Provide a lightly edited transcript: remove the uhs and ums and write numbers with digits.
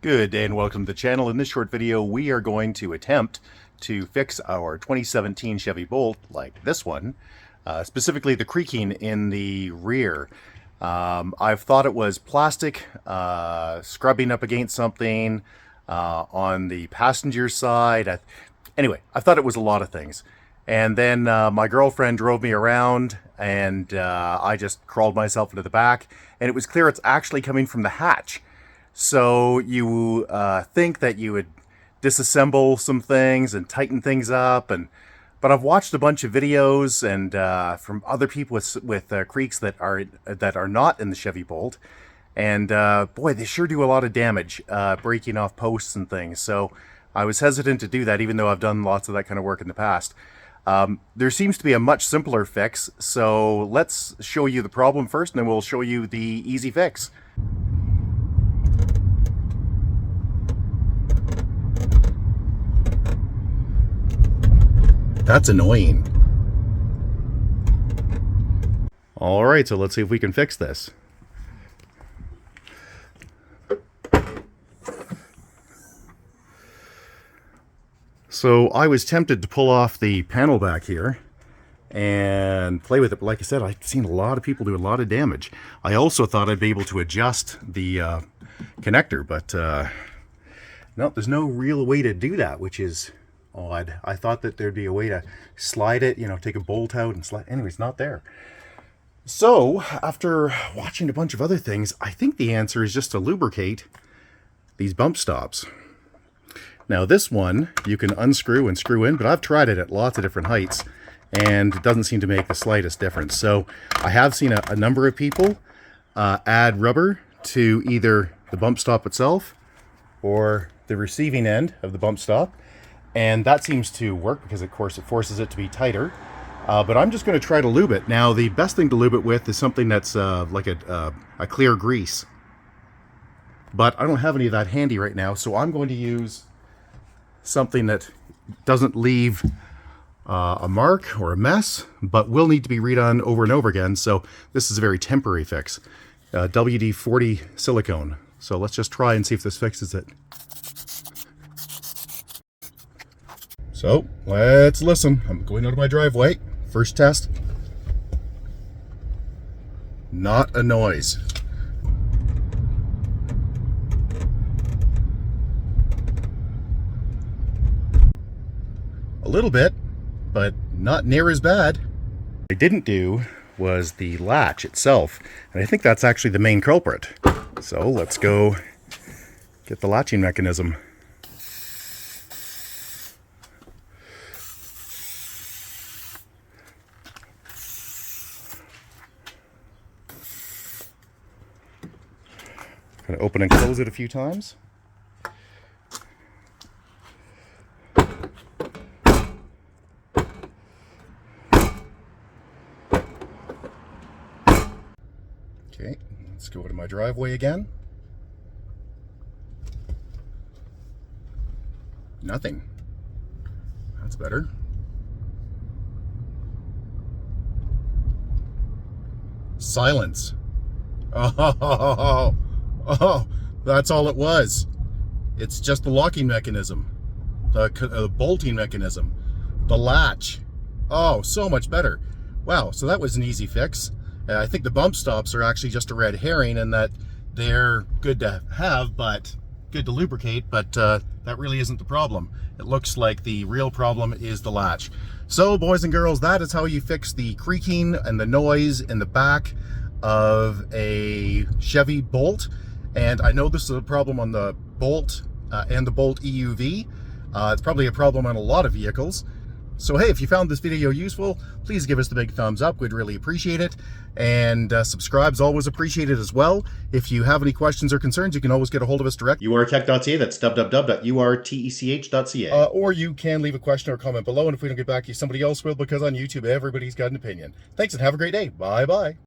Good day and welcome to the channel. In this short video, we are going to attempt to fix our 2017 Chevy Bolt like this one, specifically the creaking in the rear. I've thought it was plastic scrubbing up against something on the passenger side. Anyway, I thought it was a lot of things. And then my girlfriend drove me around and I just crawled myself into the back, and it was clear it's actually coming from the hatch. So you think that you would disassemble some things and tighten things up, but I've watched a bunch of videos and from other people with creaks that are not in the Chevy Bolt, and boy, they sure do a lot of damage, breaking off posts and things. So I was hesitant to do that, even though I've done lots of that kind of work in the past. There seems to be a much simpler fix, so let's show you the problem first, and then we'll show you the easy fix. That's annoying. All right, so let's see if we can fix this. So I was tempted to pull off the panel back here and play with it, but like I said, I've seen a lot of people do a lot of damage. I also thought I'd be able to adjust the connector, but no, there's no real way to do that, which is odd. I thought that there'd be a way to slide it, take a bolt out and slide. Anyway, it's not there. So after watching a bunch of other things, I think the answer is just to lubricate these bump stops. Now this one you can unscrew and screw in, but I've tried it at lots of different heights and it doesn't seem to make the slightest difference. So I have seen a number of people add rubber to either the bump stop itself or the receiving end of the bump stop, and that seems to work because of course it forces it to be tighter. But I'm just going to try to lube it. Now the best thing to lube it with is something that's like a clear grease, but I don't have any of that handy right now, so I'm going to use something that doesn't leave a mark or a mess, but will need to be redone over and over again. So this is a very temporary fix. WD-40 silicone. So let's just try and see if this fixes it. So let's listen. I'm going out of my driveway. First test. Not a noise. A little bit, but not near as bad. What I didn't do was the latch itself, and I think that's actually the main culprit. So let's go get the latching mechanism. Going to open and close it a few times. Okay, let's go to my driveway again. Nothing. That's better. Silence. Oh, that's all it was. It's just the locking mechanism, the bolting mechanism, the latch. Oh, so much better. Wow, so that was an easy fix. I think the bump stops are actually just a red herring, and that they're good to have, but good to lubricate, but that really isn't the problem. It looks like the real problem is the latch. So boys and girls, that is how you fix the creaking and the noise in the back of a Chevy Bolt. And I know this is a problem on the Bolt and the Bolt EUV. It's probably a problem on a lot of vehicles. So hey, if you found this video useful, please give us the big thumbs up. We'd really appreciate it. And subscribe's always appreciated as well. If you have any questions or concerns, you can always get a hold of us direct. urtech.ca, that's www.urtech.ca. Or you can leave a question or comment below, and if we don't get back to you, somebody else will, because on YouTube, everybody's got an opinion. Thanks and have a great day. Bye-bye.